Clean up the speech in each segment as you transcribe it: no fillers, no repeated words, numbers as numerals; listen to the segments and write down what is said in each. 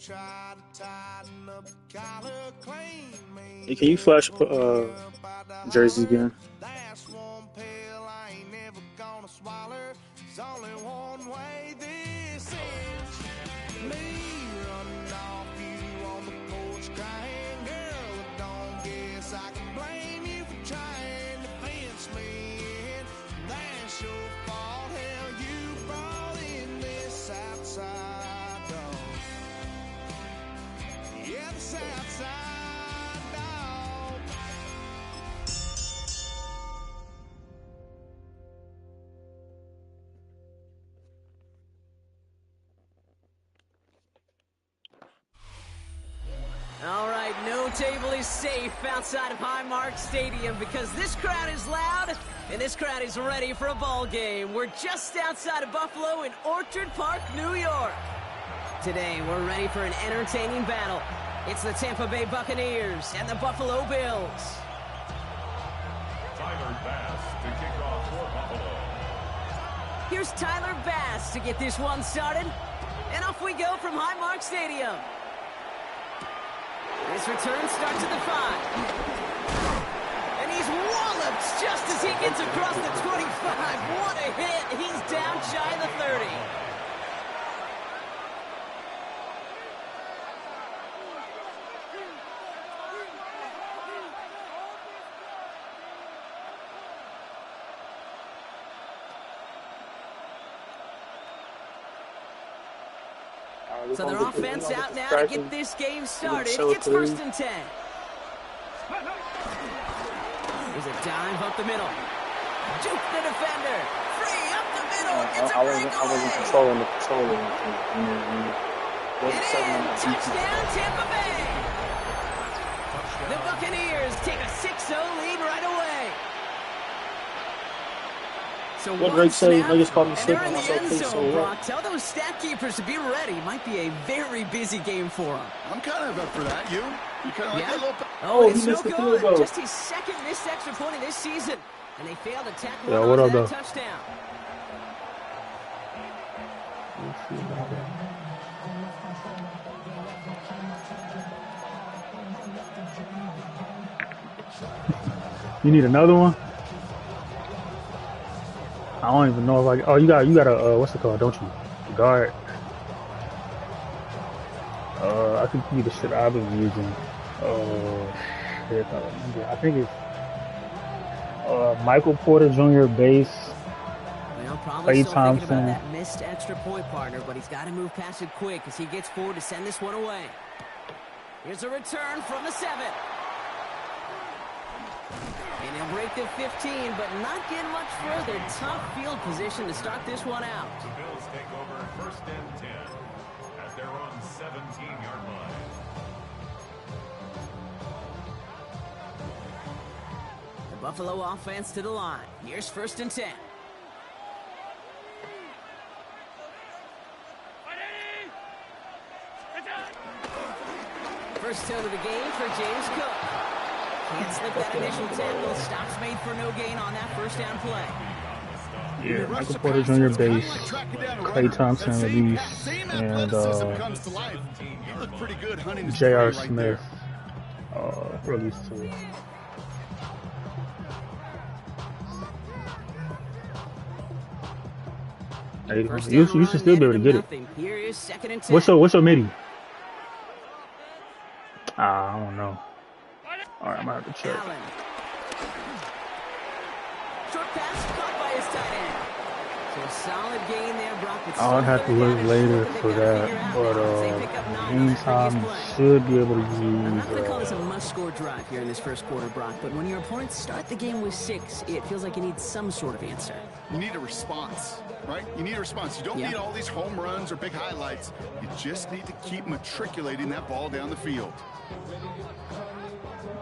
Hey, can you flash jerseys again? That's one pill I ain't never gonna swallow. There's only one way this ends. Me running off you on the porch crying, girl, I don't guess I can blame you for trying to fence me in. That's your fault, hell, you brought in this outside dog. Yeah, this outside dog. All right, no table is safe outside of Highmark Stadium because this crowd is loud and this crowd is ready for a ball game. We're just outside of Buffalo in Orchard Park, New York. Today, we're ready for an entertaining battle. It's the Tampa Bay Buccaneers and the Buffalo Bills. Tyler Bass to kick off for Buffalo. Here's Tyler Bass to get this one started. And off we go from Highmark Stadium. This return starts at the 5. And he's walloped just as he gets across the 25. What a hit. He's down shy of the 30. So their offense out now to get this game started. It's 1st and 10. There's a dive up the middle. Juke the defender. Free up the middle. It's a breakaway. I wasn't controlling the controller. It is. Touchdown, Tampa Bay. The Buccaneers take a 6-0 lead right away. So what Greg say? I just called me and they're in sick. the end zone, Brock. Tell those stat keepers to be ready. Might be a very busy game for them. I'm kind of up for that. You kind of like that little... Oh, it's no good. Just his second missed extra point of this season. And they failed to tackle him on that touchdown. You need another one? I don't even know if I. Oh, you got a what's it called? Don't you? Guard. I think you the shit I've been using. Shit, I remember. I think it's Michael Porter Jr. base. Well, probably still thinking about that missed extra point, partner, but he's got to move past it quick as he gets forward to send this one away. Here's a return from the 7. And he'll break the 15, but not get much further. Tough field position to start this one out. The Bills take over 1st and 10 at their own 17-yard line. The Buffalo offense to the line. Here's 1st and 10. First down of the game for James Cook. Can't slip that initial tackle. Stops made for no gain on that 1st down play. Yeah, Michael Porter Jr. base, Clay Thompson release, and J.R. Smith release too. You should still be able to get it. What's your MIDI? I don't know. All right, I'm gonna have to check. Allen. Short pass caught by his tight end. So solid gain there, Brock. I'll have to look later for that, but meantime, should be able to use. I'm not going to call this a must-score drive here in this first quarter, Brock, but when your opponents start the game with 6, it feels like you need some sort of answer. You need a response, right? You need a response. You don't need all these home runs or big highlights. You just need to keep matriculating that ball down the field.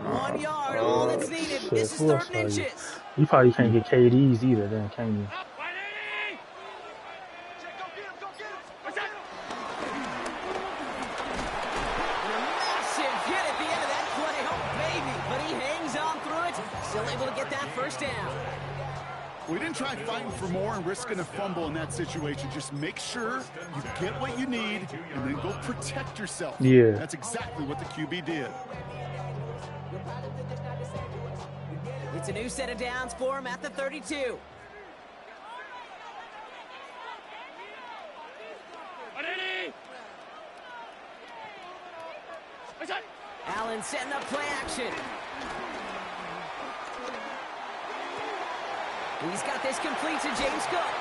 1 yard, all that's needed. This is 3rd and inches. You probably can't get KDs either, then, can you? Massive hit at the end of that play. Oh, baby. But he hangs on through it. Still able to get that 1st down. We didn't try fighting for more and risking a fumble in that situation. Just make sure you get what you need and then go protect yourself. Yeah. That's exactly what the QB did. It's a new set of downs for him at the 32. Allen setting up play action. He's got this complete to James Cook.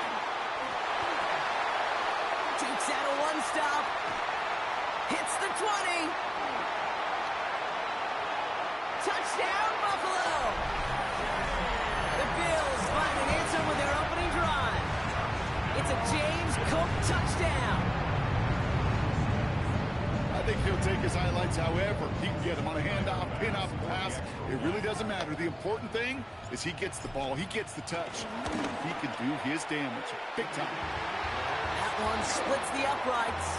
Takes out a one-stop. Hits the 20. Touchdown, Buffalo. The Bills find an answer with their opening drive. It's a James Cook touchdown. I think he'll take his highlights however he can get him on a handoff, pin-off, pass. It really doesn't matter. The important thing is he gets the ball. He gets the touch. He can do his damage big time. That one splits the uprights.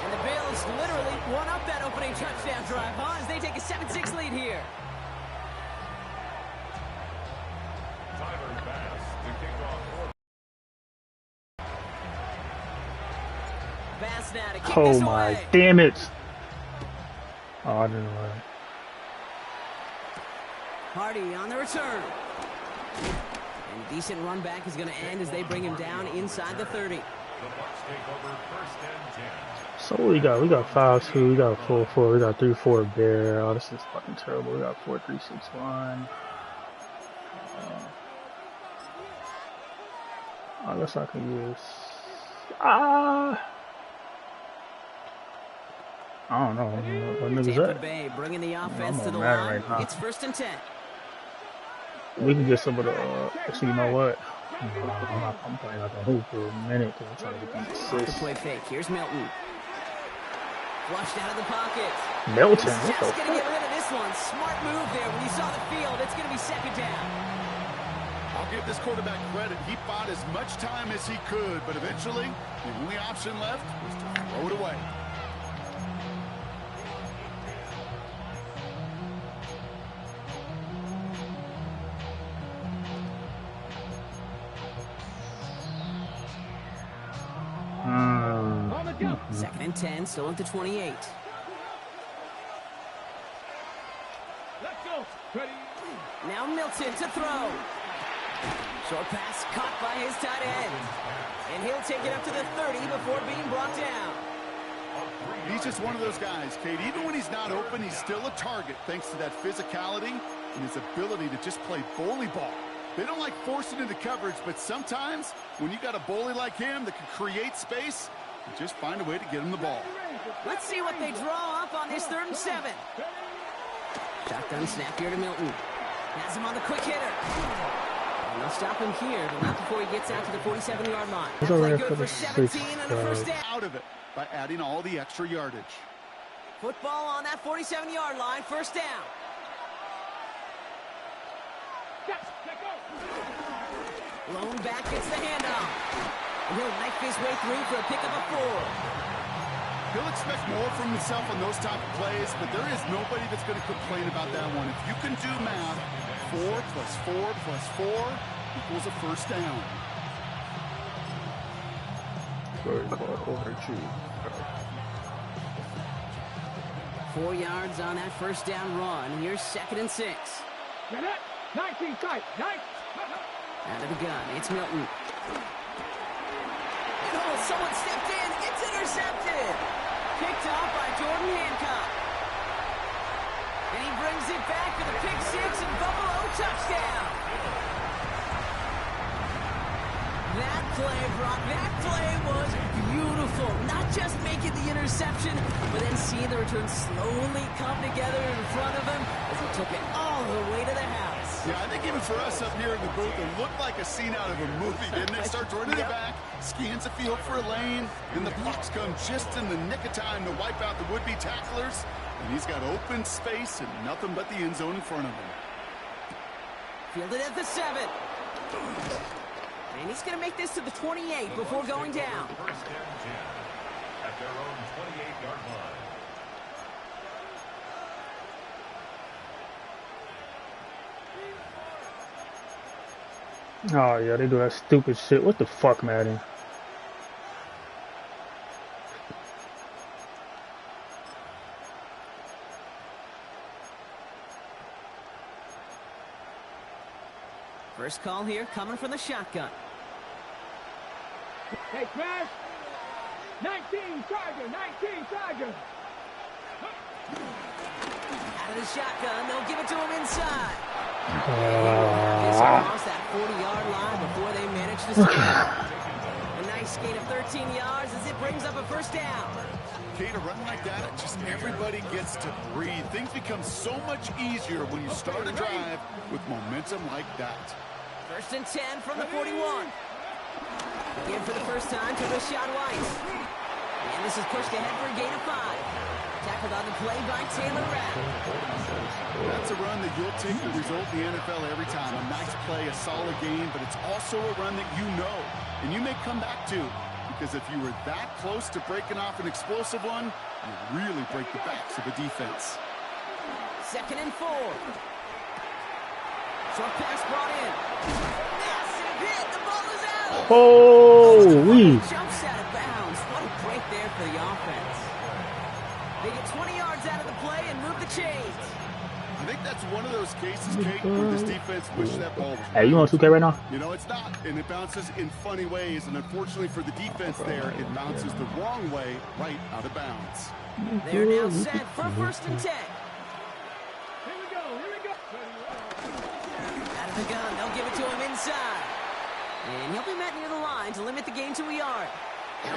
And the Bills literally won up that opening touchdown drive, huh? As they take a 7-6 lead here. Tyler Bass to kick off. Bass now to kick Oh this my, away. damn it. Oh, I didn't know that. Hardy on the return. And decent run back is going to end as they bring him down inside the 30. The Bucs take over first and 10. So what we got? We got 5-2, we got 4-4, we got 3-4 bear. Oh, this is fucking terrible. We got 4-3-6-1. I guess I can use. I don't know. What niggas Tampa that? Bay bringing the offense I'm to the mad line. right now. It's 1st and 10. We can get some of the. Actually, you know what? I'm playing like a hoop for a minute because I'm trying to get these The assists. play fake. Here's Milton. Flushed out of the pocket. Milton, He's what just the going to get fuck? rid of this one. Smart move there when you saw the field. It's going to be 2nd down. I'll give this quarterback credit. He bought as much time as he could, but eventually the only option left was to throw it away. Mm. 2nd and 10, still at the 28. Now Milton to throw. Short pass caught by his tight end. And he'll take it up to the 30 before being brought down. He's just one of those guys, Kate. Even when he's not open, he's still a target thanks to that physicality and his ability to just play bully ball. They don't like forcing into coverage, but sometimes when you got a bully like him that can create space, you just find a way to get him the ball. Let's see what they draw up on this 3rd and 7. Shotgun snap here to Milton. Has him on the quick hitter. And they'll stop him here, but not before he gets out to the 47-yard line. That play good for 17 and a 1st down. Out of it by adding all the extra yardage. Football on that 47-yard line, 1st down. Lone back gets the handoff. And he'll knife his way through for a pickup of 4. He'll expect more from himself on those type of plays, but there is nobody that's going to complain about that one. If you can do math, 4 plus 4 plus 4 equals a 1st down. Over 4 yards on that 1st down run. Here's 2nd and 6. 19 tight, 9. Out of the gun, it's Milton. Oh, someone stepped in. It's intercepted. Picked off by Jordan Hancock. And he brings it back for the pick 6 and Buffalo touchdown. That play, Brock, that play was beautiful. Not just making the interception, but then seeing the return slowly come together in front of him as he took it all the way to the house. Yeah, I think even for us up here in the booth, it looked like a scene out of a movie, didn't it? Starts running it back, scans the field for a lane, and the blocks come just in the nick of time to wipe out the would-be tacklers. And he's got open space and nothing but the end zone in front of him. Fielded at the 7. And he's going to make this to the 28 before going down. First and 10 at their own 28-yard line. Oh, yeah, they do that stupid shit. What the fuck, Madden? First call here coming from the shotgun. Hey, smash. 19 Charger, 19 Charger. Out of the shotgun, they'll give it to him inside. This almost that 40-yard line before they manage to score. A nice gain of 13 yards as it brings up a first down. Kate, a run like that, just everybody gets to breathe. Things become so much easier when you start a drive with momentum like that. First and 10 from the 41. Again for the first time to Rashad White. And this is pushed ahead for a gain of 5. Tackled on the play by Taylor Rapp. That's a run that you'll take the result in the NFL every time. A nice play, a solid game, but it's also a run that you know and you may come back to, because if you were that close to breaking off an explosive one, you really break the backs of the defense. Second and 4. Short pass brought in. Massive hit. The ball is out. Holy! Jumps out of bounds. What a break there for the offense. They get 20 yards out of the play and move the chains. I think that's one of those cases, Kate, where this defense wished that ball was Hey, you on 2K right now? You know, it's not, and it bounces in funny ways, and unfortunately for the defense there, it bounces the wrong way right out of bounds. They're now set for first and 10. Here we go, here we go. Out of the gun, they'll give it to him inside. And he'll be met near the line to limit the gain to a yard.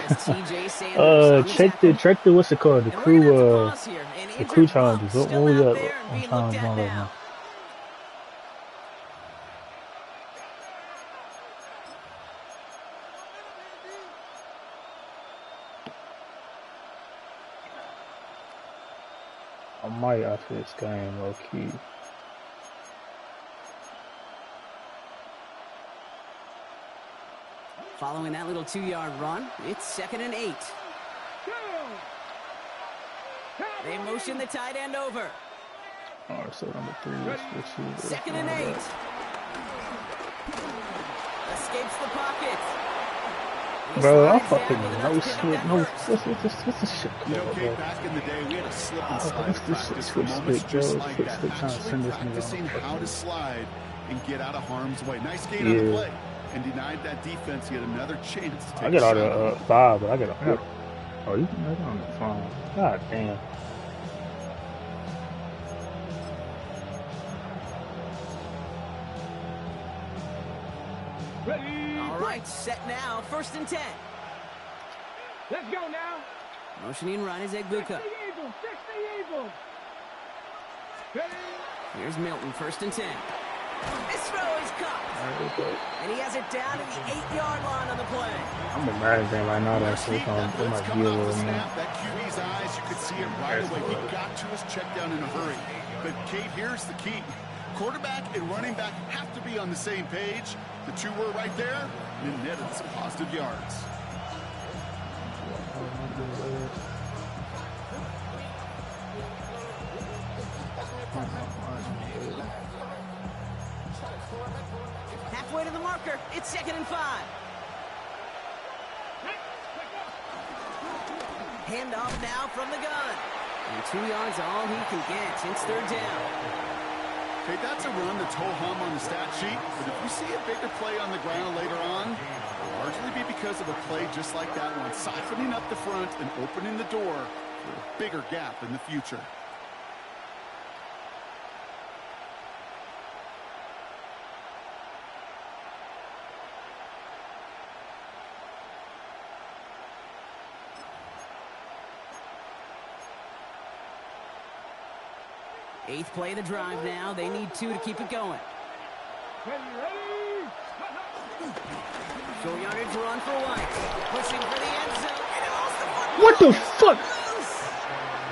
As TJ Sanders check the what's it called? The crew the crew challenges. What was that? I'm challenge on right now? I might after this game, low key. Following that little 2-yard run, it's second and 8. They motion the tight end over. Oh, so number 3 is second and 8. Escapes the pocket. Bro, I'm fucking no slip, no. What's this shit? You know, Kate, back in the day, we had a slip and slide What's this practice shit? for moments just like Switch that. stick trying to send this nigga Practicing on. how to slide and get out of harm's way. Nice gain on the play, and denied that defense yet another chance to take I get out a shot. of 5, but I get out. Oh, you can make it on the phone. God damn. Ready. All right, set now. First and 10. Let's go now. Motioning right is Egbuka. 60 Eagles. Ready. Here's Milton, first and 10. This throw is caught. And he has it down to the 8-yard line on the play. I'm a mad thing right now. That's Steve, that it blitz might be coming a off the little snap, more. that QB's eyes, you could see it right away. He got to his check down in a hurry. But Kate, here's the key. Quarterback and running back have to be on the same page. The two were right there, and it netted some positive yards. Halfway to the marker. It's second and 5. Handoff now from the gun. And 2 yards all he can get. It's third down. Okay, that's a run that's ho-hum on the stat sheet, but if you see a bigger play on the ground later on, it'll largely be because of a play just like that one, siphoning up the front and opening the door for a bigger gap in the future. Eighth play of the drive now. They need 2 to keep it going. Ready. Short yardage run for White. Pushing for the end zone. And he lost the football. What the fuck?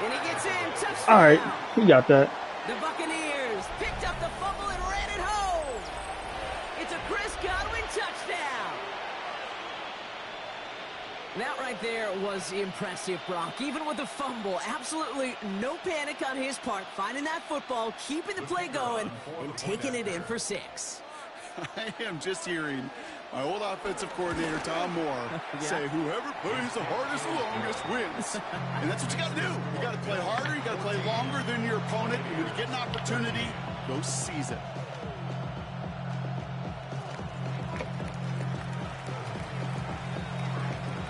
And he gets in. Touchdown. All right, we got that. The Buccaneers picked up the fumble and ran it home. It's a Chris Godwin touchdown. That right there was impressive, Brock. Even with the fumble, absolutely no panic on his part. Finding that football, keeping the play going, and taking it in for 6. I am just hearing my old offensive coordinator, Tom Moore, say whoever plays the hardest and longest wins. And that's what you got to do. You got to play harder. You got to play longer than your opponent. And when you get an opportunity, go seize it.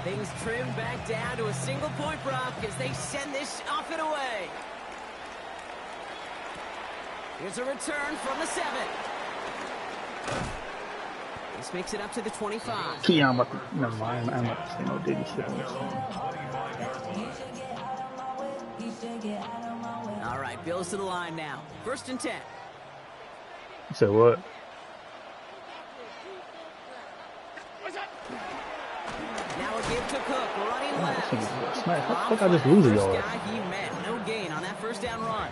Things trim back down to a single-point Brock as they send this off and away. Here's a return from the 7. This makes it up to the 25. Yeah, I'm about to, never mind. I'm about to say no Diddy shit on this one. All right, Bills to the line now. 1st and 10. You said what? Now a give to Cook, running left. Smack. How the fuck I just lose it, y'all? First guy he met, no gain on that 1st down run.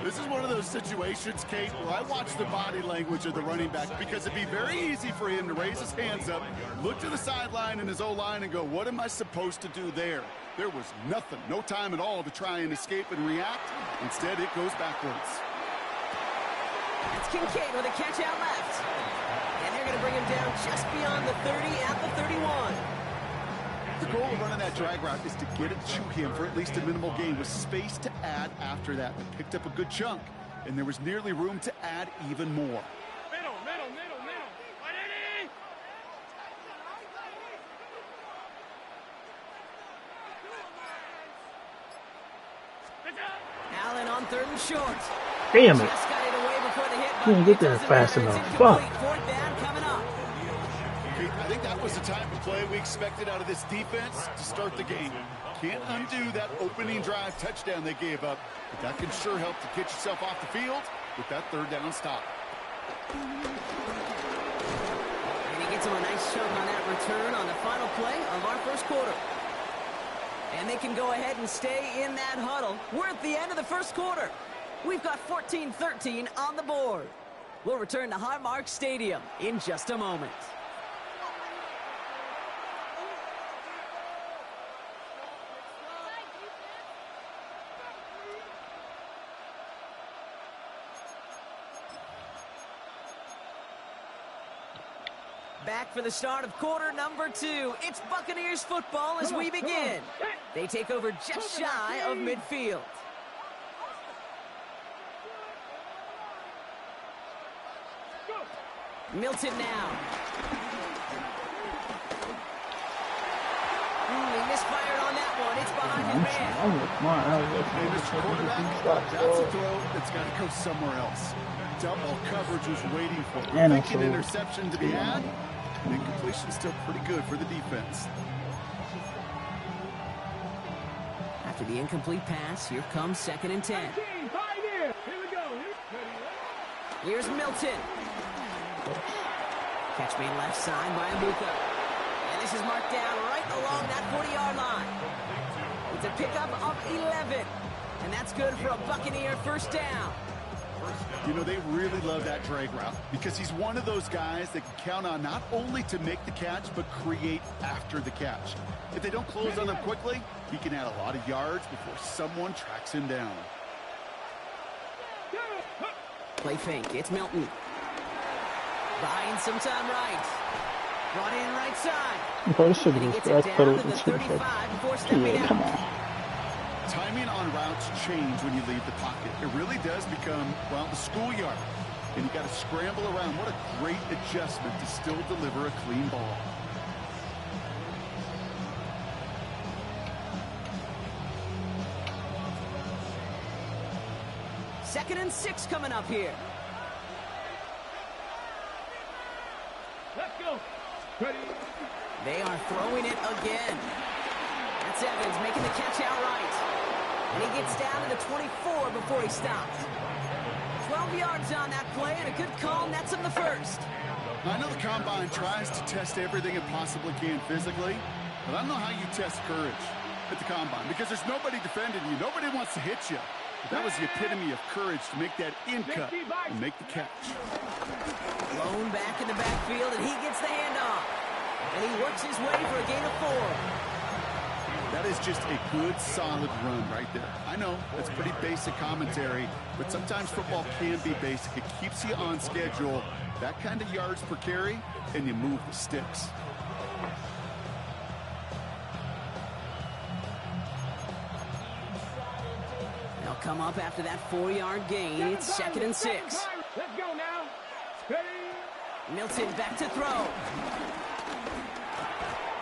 This is one of those situations, Kate, where I watch the body language of the running back because it'd be very easy for him to raise his hands up, look to the sideline in his O-line and go, what am I supposed to do there? There was nothing, no time at all to try and escape and react. Instead, it goes backwards. That's Kincaid with a catch out left. And they're going to bring him down just beyond the 30 at the 31. The goal of running that drag route is to get it to him for at least a minimal gain with space to add after that. They picked up a good chunk, and there was nearly room to add even more. Middle. Ready? Allen on 3rd and short. Damn it. Just got it away before the hit. You didn't get there fast enough. Fuck. 4th down coming up. I think that was the type of play we expected out of this defense to start the game. Can't undo that opening drive touchdown they gave up, but that can sure help to get yourself off the field with that 3rd down stop. And he gets him a nice chunk on that return on the final play of our 1st quarter. And they can go ahead and stay in that huddle. We're at the end of the 1st quarter. We've got 14-13 on the board. We'll return to Highmark Stadium in just a moment. Back for the start of quarter number 2. It's Buccaneers football as we begin. They take over just shy of midfield. Milton now. He misfired on that one. It's behind his man. Hey, Mr. Quarterback, that's a throw that's got to go somewhere else. Double coverage was waiting for it. And Thinking interception to be had. And incompletion still pretty good for the defense. After the incomplete pass, here comes 2nd and 10. Here we go. Here's Milton. Catch made left side by Abuka. And this is marked down right along that 40-yard line. It's a pickup of 11. And that's good for a Buccaneer 1st down. You know, they really love that drag route because he's one of those guys that can count on not only to make the catch, but create after the catch. If they don't close on him quickly, he can add a lot of yards before someone tracks him down. Play fake. It's Milton. Buying some time right. Brought in right side. This should And be he gets it that's down to the pedal. 35 before stepping Yeah, come out. on. Timing on routes change when you leave the pocket. It really does become, well, the schoolyard. And you got to scramble around. What a great adjustment to still deliver a clean ball. Second and 6 coming up here. Let's go. Ready? They are throwing it again. That's Evans making the catch outright. And he gets down to the 24 before he stops. 12 yards on that play, and a good call nets him the 1st. I know the Combine tries to test everything it possibly can physically, but I don't know how you test courage at the Combine because there's nobody defending you. Nobody wants to hit you. But that was the epitome of courage to make that in cut and make the catch. Blown back in the backfield, and he gets the handoff. And he works his way for a gain of 4. That is just a good, solid run right there. I know, that's pretty basic commentary, but sometimes football can be basic. It keeps you on schedule, That kind of yards per carry, and you move the sticks. They'll come up after that 4-yard gain. It's 2nd and 6. Let's go now. Ready? Milton back to throw.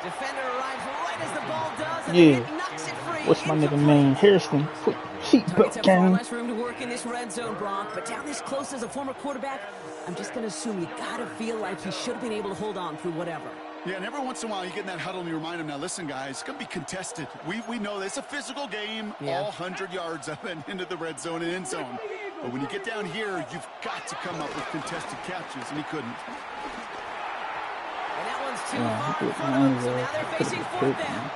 Defender arrives right as the ball does, and Yeah. it knocks it free. What's my nigga name? Harrison. Put Targets seatbelt have far game. less room to work in this red zone, Brock, but down this close as a former quarterback, I'm just going to assume you got to feel like he should have been able to hold on through whatever. Yeah, and every once in a while you get in that huddle and you remind them, now listen, guys, it's going to be contested. We know this. It's a physical game, all 100 yards up and into the red zone and end zone. But when you get down here, you've got to come up with contested catches, and he couldn't. And that one's too far in front of them, so now they're facing 4th down.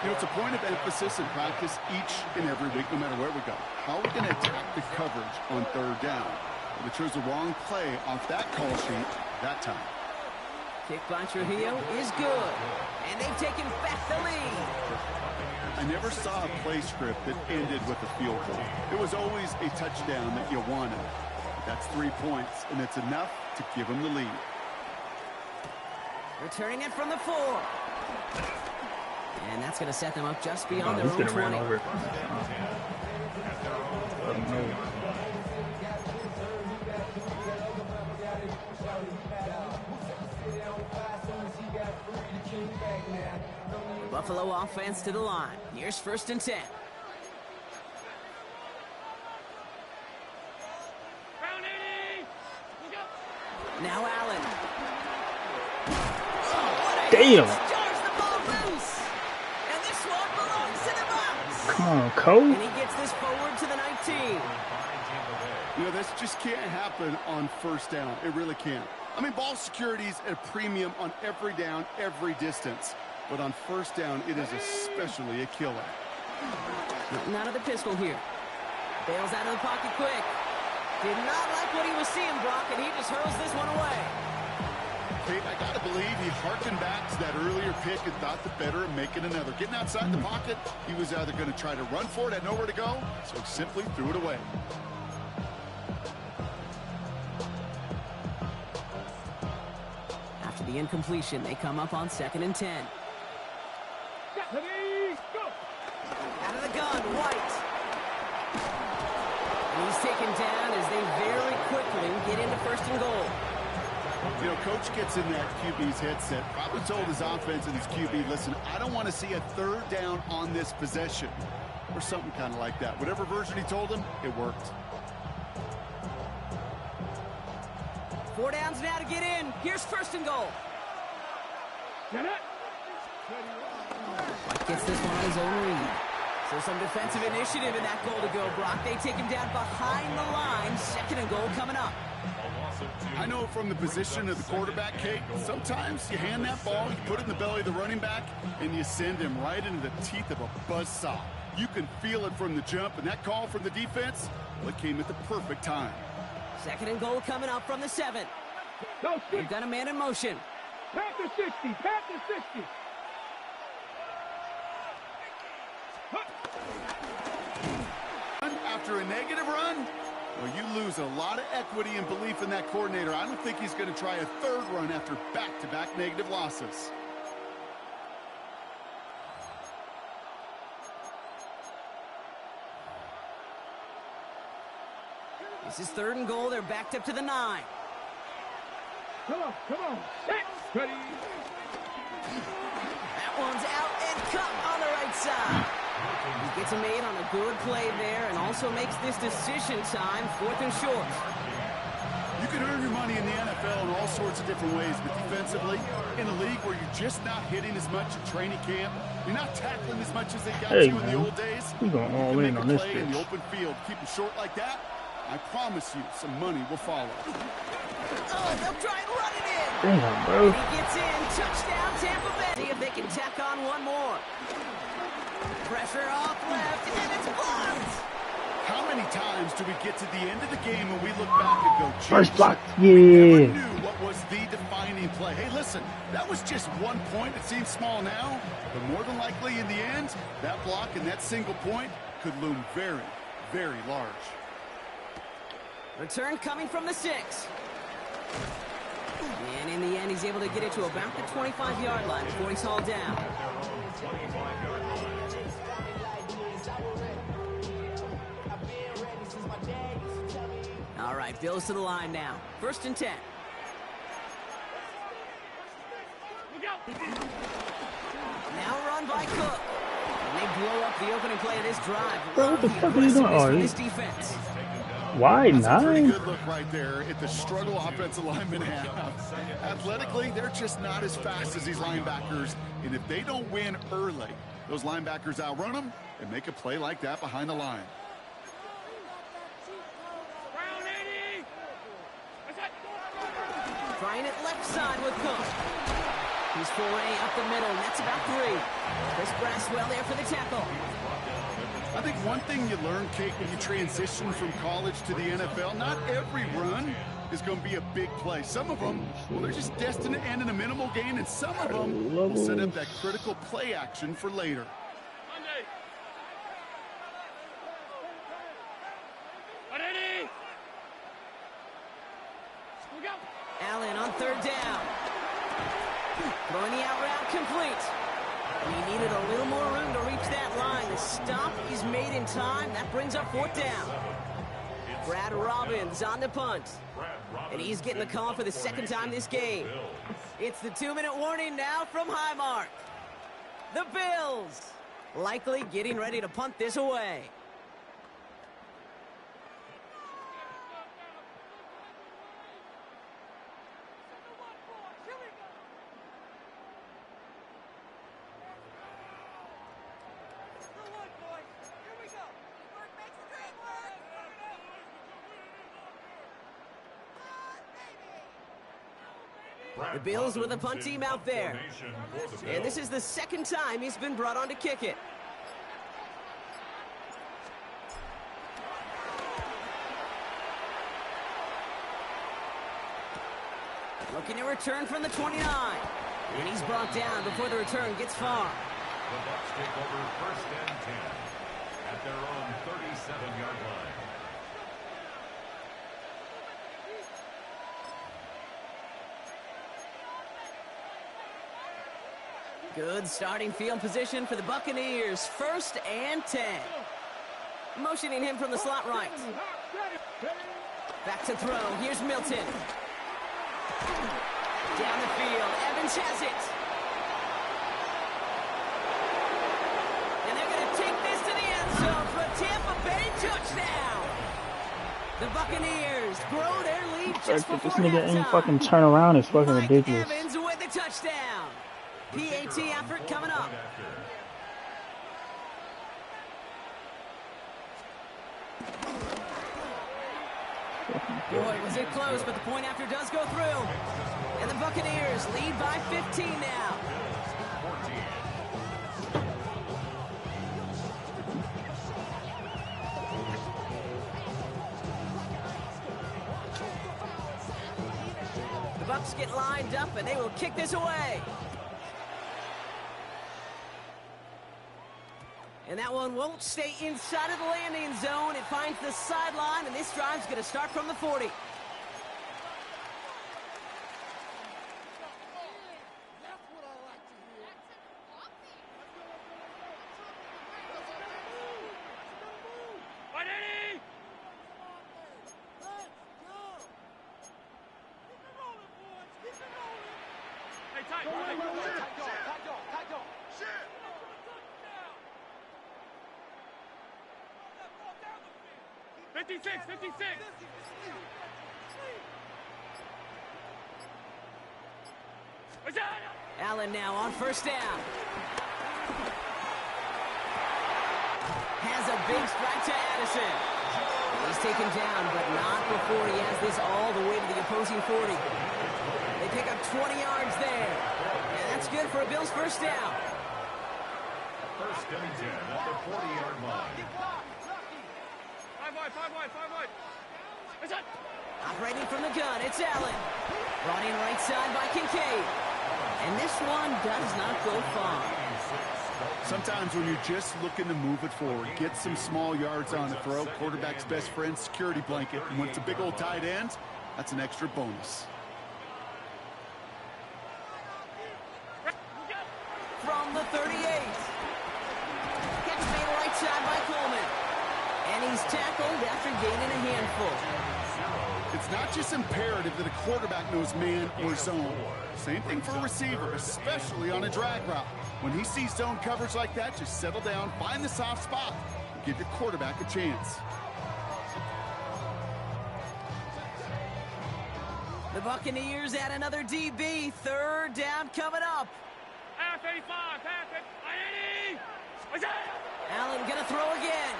You know, it's a point of emphasis in practice each and every week, no matter where we go. How are we going to attack the coverage on 3rd down? Well, they chose the wrong play off that call sheet that time. Kick by Trujillo is good, and they've taken back the lead. I never saw a play script that ended with a field goal. It was always a touchdown that you wanted. That's 3 points, and it's enough to give them the lead. Returning it from the 4. And that's going to set them up just beyond He's their own gonna ran 20. over. No. Buffalo offense to the line. Here's 1st and 10. Round 80. Let's go. Now Allen. Damn. Jars the ball loose. And this one belongs to the box. Come on, Cole. And he gets this forward to the 19. You know, this just can't happen on 1st down. It really can't. I mean, ball security's at a premium on every down, every distance. But on 1st down, it is especially a killer. Nothing out of the pistol here. Bails out of the pocket quick. Did not like what he was seeing, Brock, and he just hurls this one away. Kate, I got to believe he harkened back to that earlier pick and thought the better of making another. Getting outside the pocket, he was either going to try to run for it, had nowhere to go, so he simply threw it away. After the incompletion, they come up on 2nd and 10. Ready? Go. Out of the gun, White. And he's taken down as they very quickly get into 1st and goal. You know, Coach gets in that QB's headset, probably told his offense and his QB, listen, I don't want to see a 3rd down on this possession, or something kind of like that. Whatever version he told him, it worked. 4 downs now to get in. Here's 1st and goal. Get it. White gets this one on his own read. So some defensive initiative in that goal to go, Brock. They take him down behind the line. 2nd and goal coming up. I know from the position of the quarterback, Kate, sometimes you hand that ball, you put it in the belly of the running back, and you send him right into the teeth of a buzzsaw. You can feel it from the jump, and that call from the defense, well, it came at the perfect time. 2nd and goal coming up from the 7. Go They've 6. got a man in motion. Panther 60. Panther 60. After a negative run, well, you lose a lot of equity and belief in that coordinator. I don't think he's going to try a 3rd run after back-to-back negative losses. This is 3rd and goal. They're backed up to the 9. Come on. Come on. Set. Ready. That one's out and cut on the right side. He gets a made on a good play there and also makes this decision time 4th and short. You can earn your money in the NFL in all sorts of different ways, but defensively, in a league where you're just not hitting as much at training camp, you're not tackling as much as they got you in the old days, We going all you in can on make this a play in the bitch. open field. Keep it short like that, I promise you some money will follow. Oh, they'll try and run it in. Damn, bro. And he gets in. Touchdown, Tampa Bay. See if they can tack on one more. Pressure off left, and it's blocked. How many times do we get to the end of the game and we look back and go, First "Geez, block. we never Yeah. knew what was the defining play." Hey, listen, that was just 1 point. It seems small now, but more than likely in the end, that block and that single point could loom very, very large. Return coming from the 6. And in the end, he's able to get it to about the 25-yard line before he's hauled down. All right, Bills to the line now. 1st and 10. Now run by Cook. And they blow up the opening play of this drive. Bro, what the fuck are you doing? Oh, this defense. Why That's a pretty 9? good look right there at the struggle offensive linemen have. Athletically, they're just not as fast as these linebackers. And if they don't win early, those linebackers outrun them and make a play like that behind the line. Trying it left side with Cook. He's foray up the middle, and that's about 3. Chris Braswell there for the tackle. I think one thing you learn, Kate, when you transition from college to the NFL, not every run is going to be a big play. Some of them, well, they're just destined to end in a minimal gain, and some of them will set up that critical play action for later. Allen on 3rd down. Throwing the out route complete. And he needed a little more room to reach that line. The stop is made in time. That brings up 4th down. Brad Robbins on the punt. And he's getting the call for the 2nd time this game. It's the 2-minute warning now from Highmark. The Bills likely getting ready to punt this away. The Bills with a punt team out there. And this is the 2nd time he's been brought on to kick it. Looking to return from the 29. And he's brought down before the return gets far. The Bucs take over 1st and 10 at their own 37-yard line. Good starting field position for the Buccaneers. 1st and 10. Motioning him from the slot right. Back to throw. Here's Milton. Down the field. Evans has it. And they're going to take this to the end zone for a Tampa Bay touchdown. The Buccaneers grow their lead just before This nigga ain't halftime. fucking turn around. It's fucking Mike ridiculous. Evans with the touchdown. PAT effort coming up. Boy, was it close, but the point after does go through. And the Buccaneers lead by 15 now. The Bucs get lined up, and they will kick this away. And that one won't stay inside of the landing zone. It finds the sideline, and this drive's going to start from the 40. Allen now on 1st down. Has a big strike to Addison. He's taken down, but not before he has this all the way to the opposing 40. They pick up 20 yards there. And that's good for a Bills 1st down. 1st and 10 at the 40-yard line. Five wide. Operating from the gun, it's Allen. Brought in right side by Kincaid. And this one does not go far. Sometimes when you're just looking to move it forward, get some small yards on the throw, quarterback's best friend, security blanket. And when it's a big old tight end, that's an extra bonus. tackled after gaining a handful. It's not just imperative that a quarterback knows man or zone. Same thing for a receiver, especially on a drag route. When he sees zone coverage like that, just settle down, find the soft spot, and give your quarterback a chance. The Buccaneers add another DB. Third down coming up. Allen gonna throw again.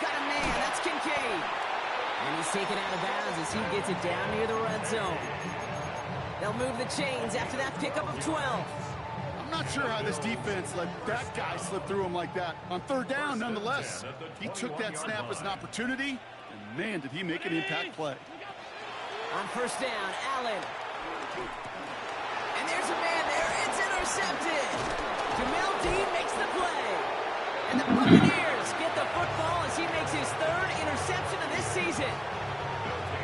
Got a man, that's Kincaid. And he's taken out of bounds as he gets it down near the red zone. They'll move the chains after that pickup of 12. I'm not sure how this defense let that guy slip through him like that. On third down, nonetheless, he took that snap as an opportunity, and man, did he make an impact play. On first down, Allen. And there's a man there. It's intercepted. Jamel Dean makes the play. And the Buccaneers get the football as he makes his third interception of this season.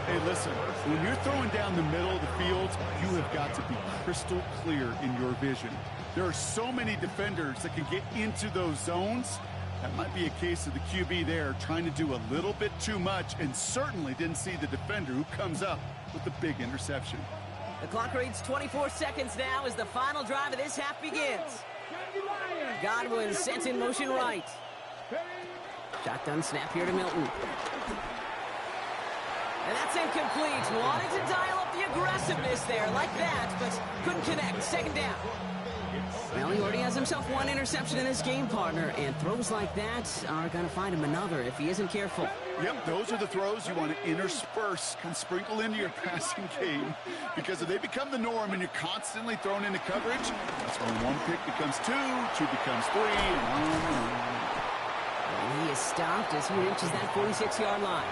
Hey, listen, when you're throwing down the middle of the field, you have got to be crystal clear in your vision. There are so many defenders that can get into those zones. That might be a case of the QB there trying to do a little bit too much and certainly didn't see the defender who comes up with the big interception. The clock reads 24 seconds now as the final drive of this half begins. Godwin sent in motion right. Shotgun snap here to Milton. And that's incomplete. Wanted to dial up the aggressiveness there like that, but couldn't connect. Second down. Well, he already has himself one interception in this game, partner, and throws like that are going to find him another if he isn't careful. Yep, those are the throws you want to intersperse, kind of sprinkle into your passing game, because if they become the norm and you're constantly thrown into coverage, that's when one pick becomes two becomes three, and on and on. And he is stopped as he reaches that 46-yard line.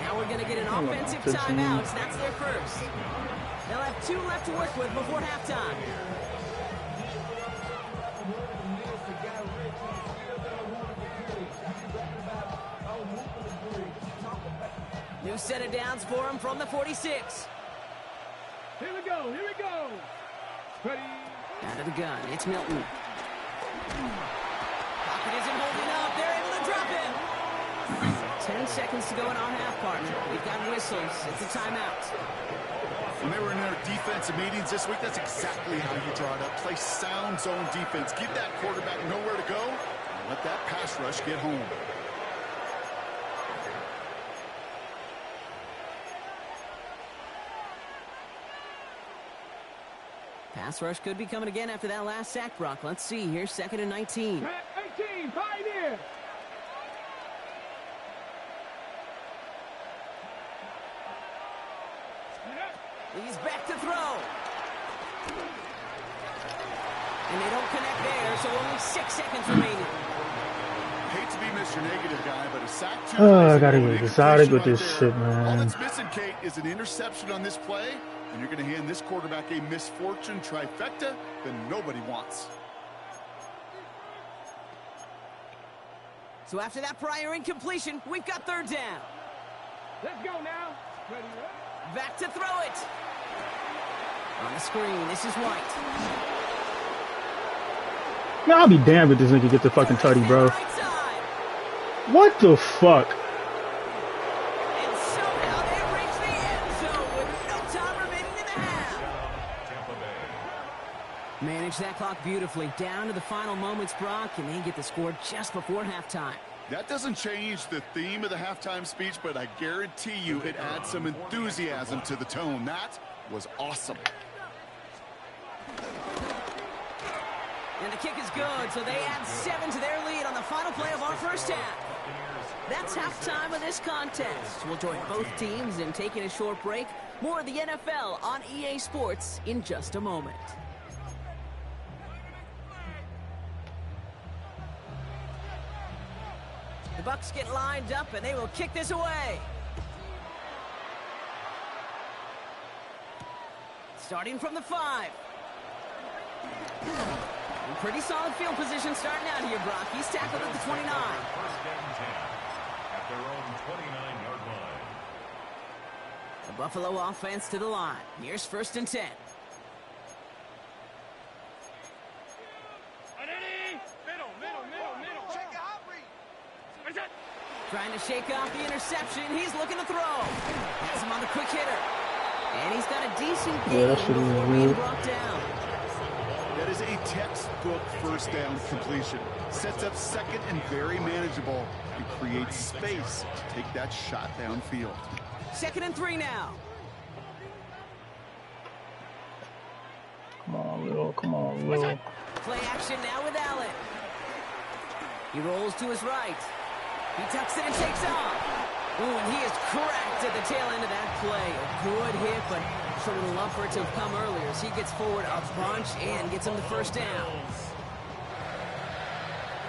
Now we're going to get an offensive timeout. That's their first. They'll have 2 left to work with before halftime. New set of downs for him from the 46. Here we go, here we go. Ready. Out of the gun, it's Milton. Pocket isn't holding up. They're able to drop it. 10 seconds to go in our half, partner. We've got whistles. It's a timeout. When they were in their defensive meetings this week, that's exactly how you draw it up. Play sound zone defense. Give that quarterback nowhere to go, and let that pass rush get home. Pass rush could be coming again after that last sack, Brock. Let's see here. 2nd and 19. 18, Pioneer. He's back to throw. And they don't connect there, so only 6 seconds remaining. Hate to be Mr. Negative guy, but a sack two. I gotta get exotic with this shit, man. All that's missing, Kate, is an interception on this play, and you're going to hand this quarterback a misfortune trifecta that nobody wants. So after that prior incompletion, we've got 3rd down. Let's go now. Ready, ready. Back to throw it. On the screen, this is White. Man, I'll be damned if this nigga gets the fucking tutty, bro. What the fuck? And somehow they reach the end zone with no time remaining in the half. Manage that clock beautifully. Down to the final moments, Brock, and they get the score just before halftime. That doesn't change the theme of the halftime speech, but I guarantee you it adds some enthusiasm to the tone. That was awesome. And the kick is good, so they add 7 to their lead on the final play of our first half. That's halftime of this contest. We'll join both teams in taking a short break. More of the NFL on EA Sports in just a moment. The Bucs get lined up, and they will kick this away. Starting from the 5. Pretty solid field position starting out here, Brock. He's tackled at the 29. First and 10 at their own 29-yard line. The Buffalo offense to the line. Here's 1st and 10. Trying to shake off the interception. He's looking to throw. Has him on the quick hitter. And he's got a decent gain that shit is before being good. brought down. That is a textbook first down completion. Sets up second and very manageable and creates space to take that shot downfield. 2nd and 3 now. Come on, Will. Come on, Will. Play action now with Allen. He rolls to his right. He tucks it and takes off. Ooh, and he is cracked at the tail end of that play. A good hit, but sure would love for it to have come earlier as he gets forward a bunch and gets him the first down.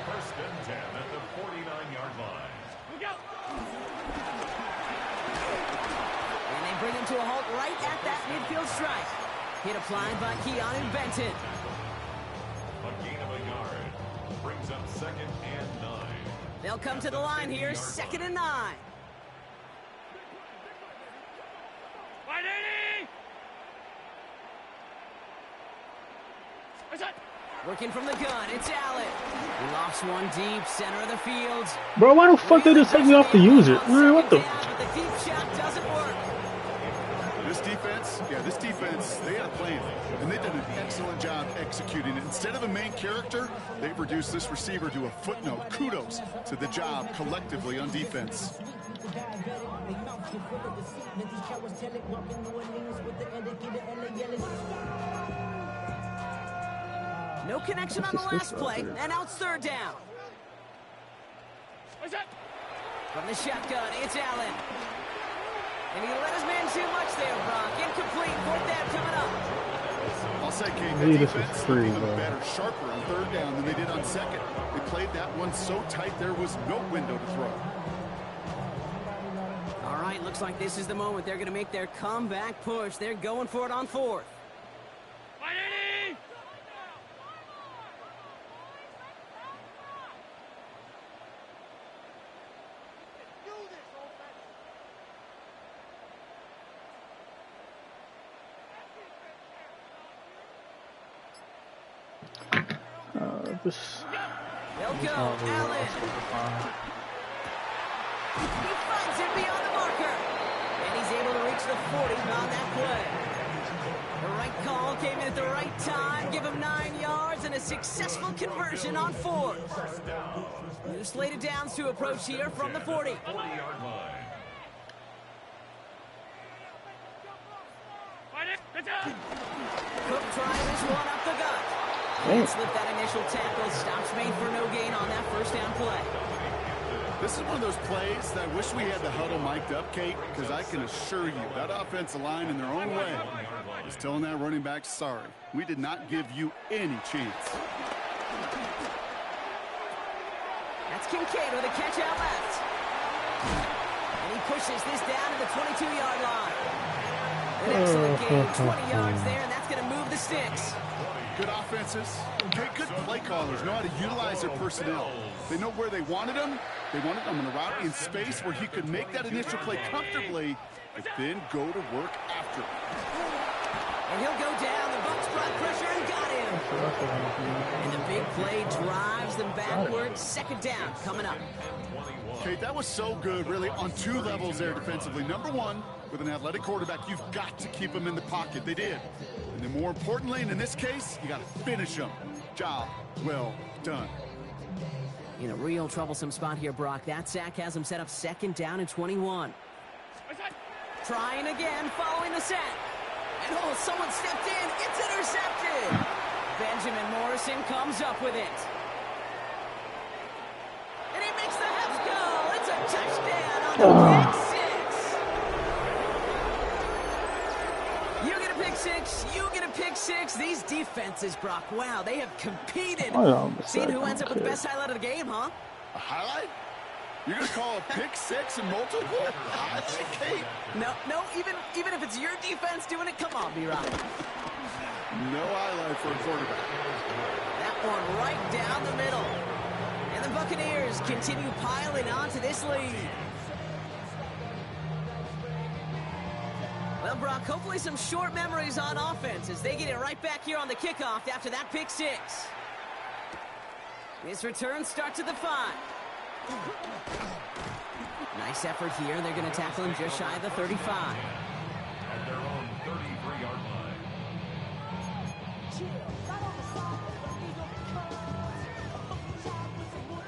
1st and 10 at the 49-yard line. And they bring him to a halt right at that midfield strike. Hit applied by Keanu Benton. A gain of a yard. Brings up 2nd and 9. They'll come to the line here, 2nd and 9. Working from the gun, it's Allen. He lofts one deep, center of the field. Bro, why the fuck they just take me off the user? Man, what the? But the deep shot doesn't work. This defense, they had a plan, and they've done an excellent job executing it. Instead of a main character, they've reduced this receiver to a footnote. Kudos to the job collectively on defense. No connection on the last play, and now it's 3rd down. From the shotgun, it's Allen. And he let his man too much there, Brock. Incomplete, 4th down coming up. I'll say, Kate, the Maybe this defense is free, looked even bro. better, sharper on 3rd down than they did on 2nd. They played that one so tight there was no window to throw. All right, looks like this is the moment. They're going to make their comeback push. They're going for it on 4th. They'll go, Allen. He finds it beyond the marker. And he's able to reach the 40 on that play. The right call came in at the right time. Give him 9 yards and a successful conversion on 4th. New slated downs to approach here from the 40. 40-yard line. Cook trying this one up the gut. Can't slip that initial tackle. Stops made for no gain on that 1st down play. This is one of those plays that I wish we had the huddle mic'd up, Kate, because I can assure you that offensive line in their own way is telling that running back, sorry, we did not give you any chance. That's Kincaid with a catch out left. And he pushes this down to the 22-yard line. An excellent gain, 20 yards there, and that's going to move the sticks. Good offenses, good play callers know how to utilize their personnel. They know where they wanted them. They wanted them in a route in space where he could make that initial play comfortably, but then go to work after. And he'll go down. The Bucs brought pressure and got him. And the big play drives them backwards. 2nd down coming up. Kate, that was so good, really, on 2 levels there defensively. Number 1, with an athletic quarterback, you've got to keep him in the pocket. They did. And then more importantly, and in this case, you got to finish him. Job well done. In a real troublesome spot here, Brock. That sack has him set up 2nd down and 21. Trying again, following the sack. And oh, someone stepped in. It's intercepted. Benjamin Morrison comes up with it. And he makes the half goal. It's a touchdown on the pick 6. You get a pick 6. You get a pick 6. These defenses, Brock, wow, they have competed. Seeing who ends up with the best highlight of the game, huh? A highlight? You're going to call a pick 6 and multiple? Kate. No, even if it's your defense doing it, come on, B-Rock. No highlight for a quarterback. That one right down the middle. And the Buccaneers continue piling on to this lead. Well, Brock, hopefully some short memories on offense as they get it right back here on the kickoff after that pick 6. This return starts at the 5. Nice effort here. They're going to tackle him just shy of the 35. At their own 33-yard line.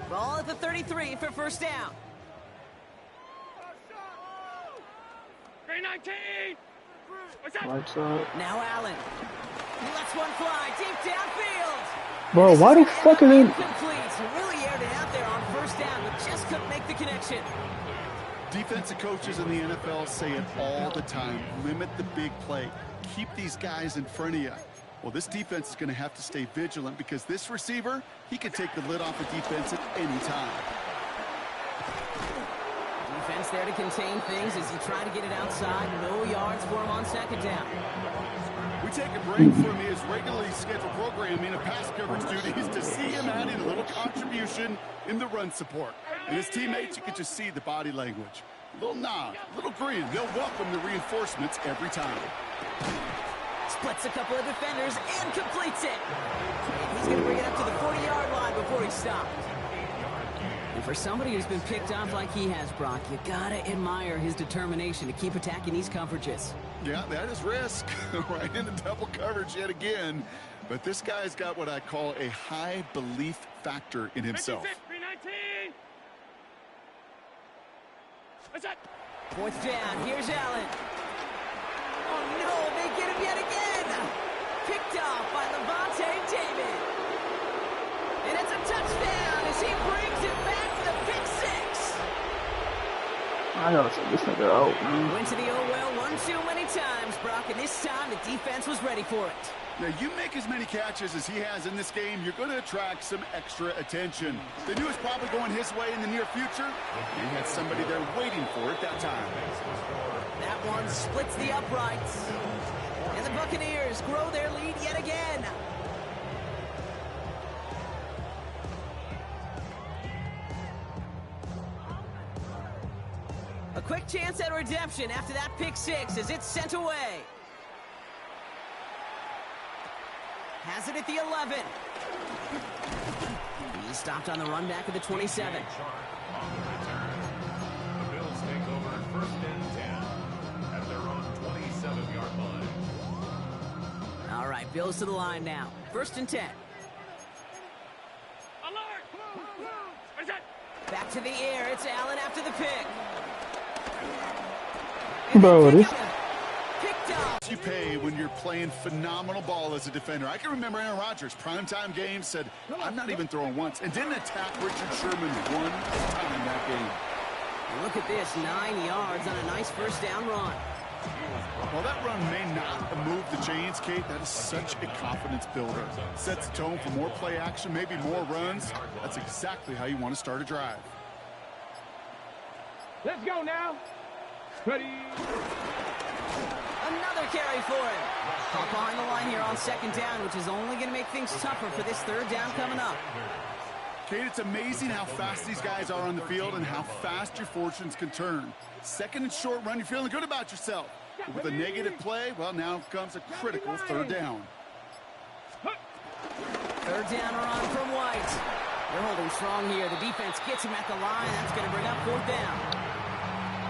Ball at the 33 for first down. 319. What's that? Right side. Now Allen. He lets one fly deep downfield. Bro, why the fuck are they? Incomplete. He really aired it out there on first down, but just couldn't make the connection. Defensive coaches in the NFL say it all the time. Limit the big play. Keep these guys in front of you. Well, this defense is going to have to stay vigilant because this receiver, he can take the lid off the defense at any time. Defense there to contain things as he tried to get it outside. No yards for him on second down. We take a break from his regularly scheduled programming of pass coverage duties to see him adding a little contribution in the run support. And his teammates, you can just see the body language. A little nod, a little grin. They'll welcome the reinforcements every time. Splits a couple of defenders and completes it. And he's going to bring it up to the 40-yard line before he stops. And for somebody who's been picked off like he has, Brock, you got to admire his determination to keep attacking these coverages. Yeah, that is risk. Right into double coverage yet again. But this guy's got what I call a high belief factor in himself. 319. What's that? Fourth down. Here's Allen. Oh, no. They get him yet again. Picked off by Levante David. And it's a touchdown as he brings it back for the pick six. I gotta take this nigga out, man. Went to the oh well one too many times, Brock, and this time the defense was ready for it. Now, you make as many catches as he has in this game, you're going to attract some extra attention. They knew it was probably going his way in the near future. He had somebody there waiting for it that time. That one splits the uprights. And the Buccaneers grow their lead yet again. A quick chance at redemption after that pick six as it's sent away. Has it at the 11. He's stopped on the run back of the 27. On the return. The Bills take over first and 10 at their own 27-yard line. All right, Bills to the line now. First and 10. Alert! What's that? Back to the air. It's Allen after the pick. Bro, this. Picked up. You pay when you're playing phenomenal ball as a defender. I can remember Aaron Rodgers, primetime games, said, I'm not even throwing once, and didn't attack Richard Sherman one time that game. And look at this, 9 yards on a nice first down run. While that run may not have moved the chains, Kate, that is such a confidence builder. Sets the tone for more play action, maybe more runs. That's exactly how you want to start a drive. Let's go now. Ready. Another carry for him. Caught behind the line here on second down, which is only going to make things tougher for this third down coming up. Kate, it's amazing how fast these guys are on the field and how fast your fortunes can turn. Second and short run, you're feeling good about yourself. But with a negative play, well, now comes a critical third down. Third down run from White. They're holding strong here. The defense gets him at the line. That's going to bring up fourth down.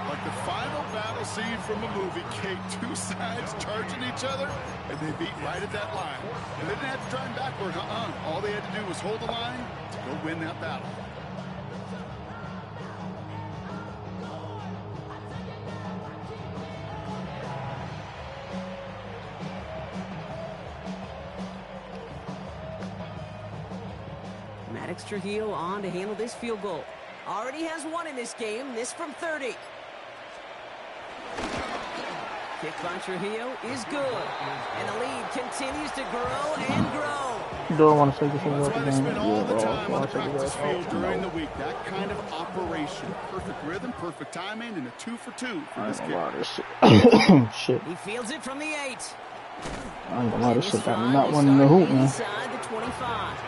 Like the final battle scene from a movie, Kate, two sides charging each other, and they beat right at that line. And they didn't have to drive backward, All they had to do was hold the line to go win that battle. Maddox Trujillo on to handle this field goal. Already has one in this game, this from 30. Kick by Trujillo is good. And the lead continues to grow and grow. Don't want to take this over That's why they again. spend all the time on the I'll take it practice back field out. during the week. That kind of operation. Perfect rhythm, perfect timing, and a 2 for 2 for I this ain't kid. gonna lie, this shit. Shit. He fields it from the 8. I ain't gonna lie, this His shit got me drive not will wanting to start hoop, man. inside the 25.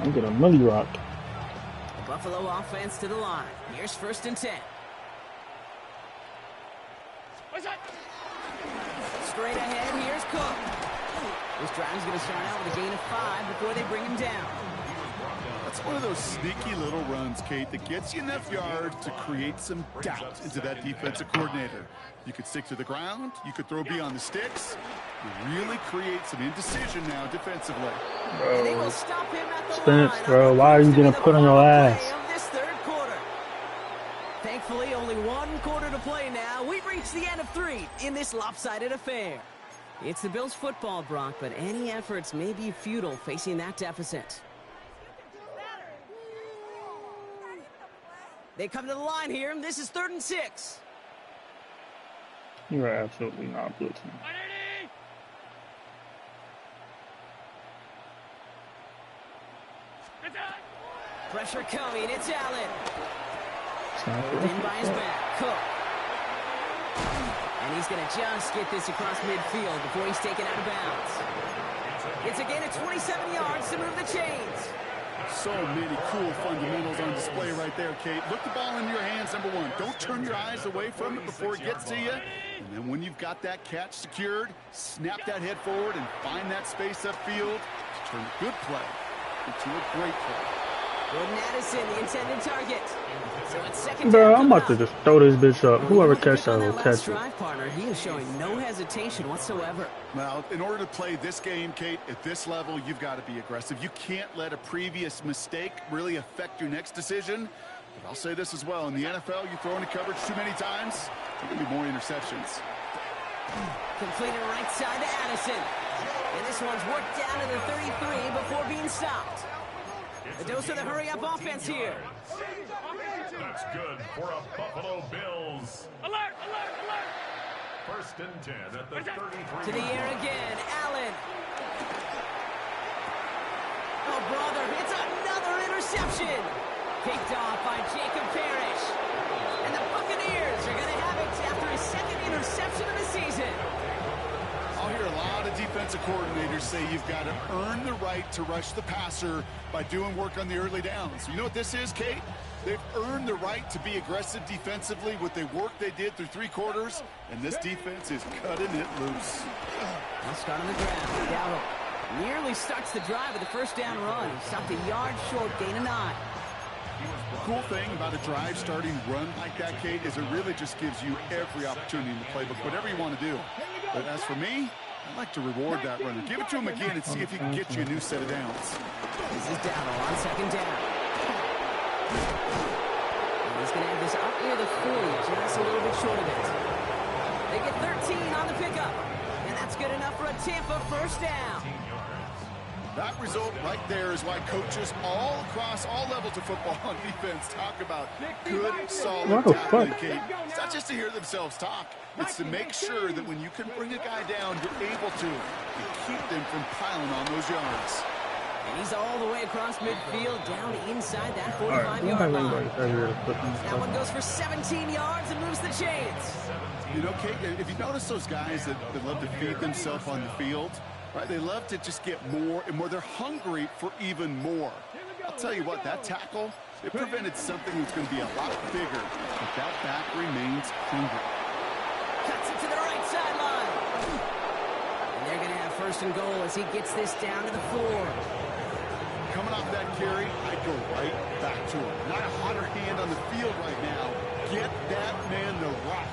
I'm getting milli rocked. The Buffalo offense to the line. Here's first and 10. What's that? Straight ahead, here's Cook. This drive's going to start out with a gain of 5 before they bring him down. That's one of those sneaky little runs, Kate, that gets you enough yards to create some doubt into that defensive coordinator. You could stick to the ground. You could throw beyond the sticks. You really create some indecision now defensively. And they will stop him at the Spence, line. bro, why are you getting put on your ass? Of this third quarter. Thankfully, only one quarter to play now. We've reached the end of 3 in this lopsided affair. It's the Bills' football, Brock, but any efforts may be futile facing that deficit. They come to the line here, and this is 3rd and 6. You are absolutely not blitzing. Pressure coming, it's Allen. Snapper. In by his back, Cook. And he's going to just get this across midfield before he's taken out of bounds. It's a gain of 27 yards to move the chains. So many cool fundamentals on display right there, Kate. Look the ball in your hands, number one. Don't turn your eyes away from it before it gets to you. And then when you've got that catch secured, snap that head forward and find that space upfield to turn a good play into a great play. Jordan Addison, the intended target. So it's second Bro, down. I'm about to just throw this bitch up. Whoever catch that will catch it. Drive partner, he is showing no hesitation whatsoever. Well, in order to play this game, Kate, at this level, you've got to be aggressive. You can't let a previous mistake really affect your next decision. But I'll say this as well. In the NFL, you throw into coverage too many times, there are going to be more interceptions. Completed right side to Addison. And this one's worked down to the 33 before being stopped. A dose of the hurry-up offense here. That's good for a Buffalo Bills. Alert, alert, alert. 1st and 10 at the 33. To the air again, Allen. Oh, brother, it's another interception. Picked off by Jacob Parrish. And the Buccaneers are going to have it after his 2nd interception of the season. I'll hear a lot of defensive coordinators say you've got to earn the right to rush the passer by doing work on the early downs. You know what this is, Kate? They've earned the right to be aggressive defensively with the work they did through 3 quarters, and this defense is cutting it loose. I'll start on the ground. Dowdle nearly starts the drive with a 1st down run. He stopped a yard short, gain of 9. The cool thing about a drive starting run like that, Kate, is it really just gives you every opportunity in the playbook, whatever you want to do. But as for me, I like to reward that runner. Give it to him again and see if he can get you a new set of downs. This is Dowdle on 2nd down. And he's going to have this up near the 40, just a little bit short of it. They get 13 on the pickup. And that's good enough for a Tampa 1st down. That result right there is why coaches all across all levels of football on defense talk about good, solid tackling, Kate. It's not just to hear themselves talk. It's to make sure that when you can bring a guy down, you're able to keep them from piling on those yards. And he's all the way across midfield, down inside that 45-yard line. That one goes for 17 yards and moves the chains. You know, Kate, if you notice those guys that love to feed themselves on the field, right? They love to just get more and more. They're hungry for even more. I'll tell you what, that tackle, it prevented something that's going to be a lot bigger, but that back remains hungry. Cuts it to the right sideline. And they're going to have 1st and goal as he gets this down to the 4. Coming off that carry, I go right back to him. Not a hotter hand on the field right now. Get that man the rock.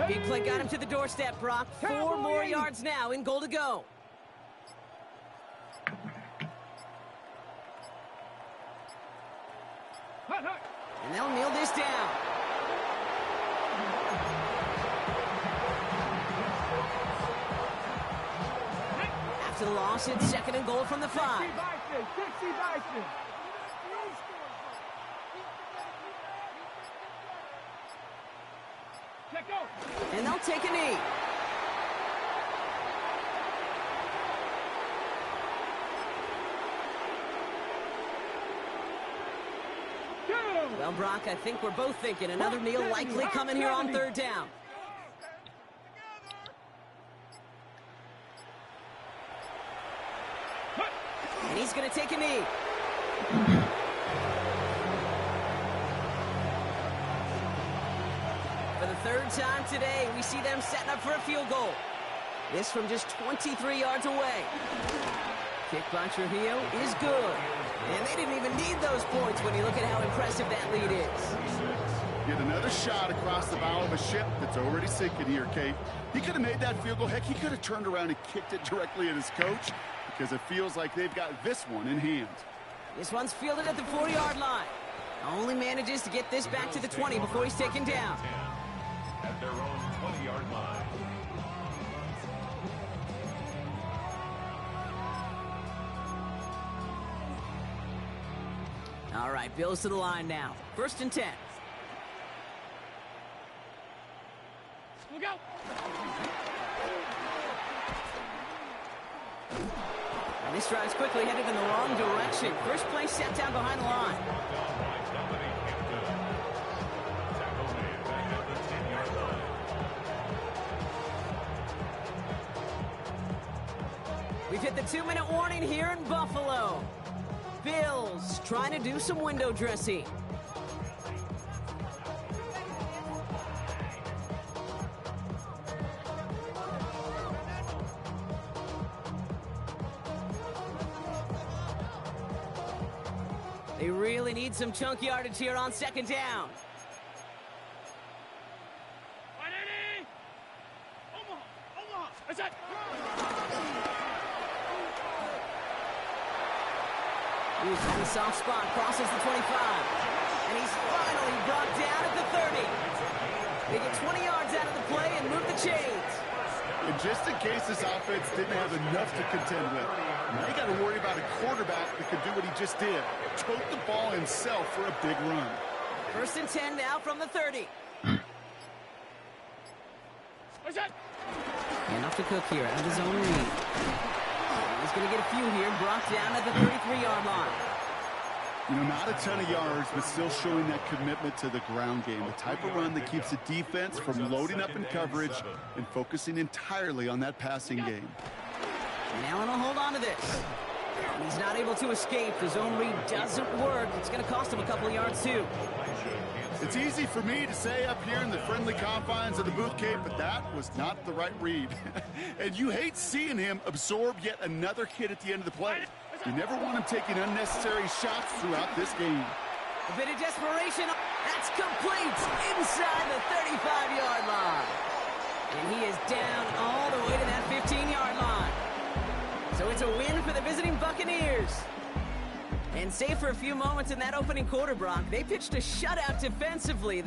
Big play got him to the doorstep, Brock. 4 more yards now in goal to go. And they'll kneel this down. After the loss, it's 2nd and goal from the 5. 60 Bison. And they'll take a knee. Well, Brock, I think we're both thinking another kneel likely coming here on 3rd down. And he's going to take a knee. For the third time today, we see them setting up for a field goal. This from just 23 yards away. Kick by Trujillo is good. And they didn't even need those points when you look at how impressive that lead is. Get another shot across the bow of a ship that's already sinking here, Kate. He could have made that field goal. Heck, he could have turned around and kicked it directly at his coach because it feels like they've got this one in hand. This one's fielded at the 40-yard line. Only manages to get this back to the 20 before he's taken down. At their own 20-yard line. All right, Bills to the line now. 1st and 10. Look out! And this drive's quickly headed in the wrong direction. First play set down behind the line. We've hit the 2-minute warning here in Buffalo. Bills trying to do some window dressing. They really need some chunk yardage here on 2nd down. 180! Omaha! That's it! He's in a soft spot, crosses the 25. And he's finally brought down at the 30. They get 20 yards out of the play and move the chains. And just in case this offense didn't have enough to contend with, now you got to worry about a quarterback that could do what he just did. Tote the ball himself for a big run. 1st and 10 now from the 30. What's that? Enough to Cook here out of his own read. He's going to get a few here, brought down at the 33-yard line. You know, not a ton of yards, but still showing that commitment to the ground game. The type of run that keeps the defense from loading up in coverage and focusing entirely on that passing game. And Allen will hold on to this. He's not able to escape. The zone read doesn't work. It's going to cost him a couple of yards, too. It's easy for me to say up here in the friendly confines of the booth, Kate, but that was not the right read. And you hate seeing him absorb yet another hit at the end of the play. You never want him taking unnecessary shots throughout this game. A bit of desperation. That's complete inside the 35-yard line. And he is down all the way to that 15-yard line. So it's a win for the visiting Buccaneers. And save for a few moments in that opening quarter, Brock, they pitched a shutout defensively.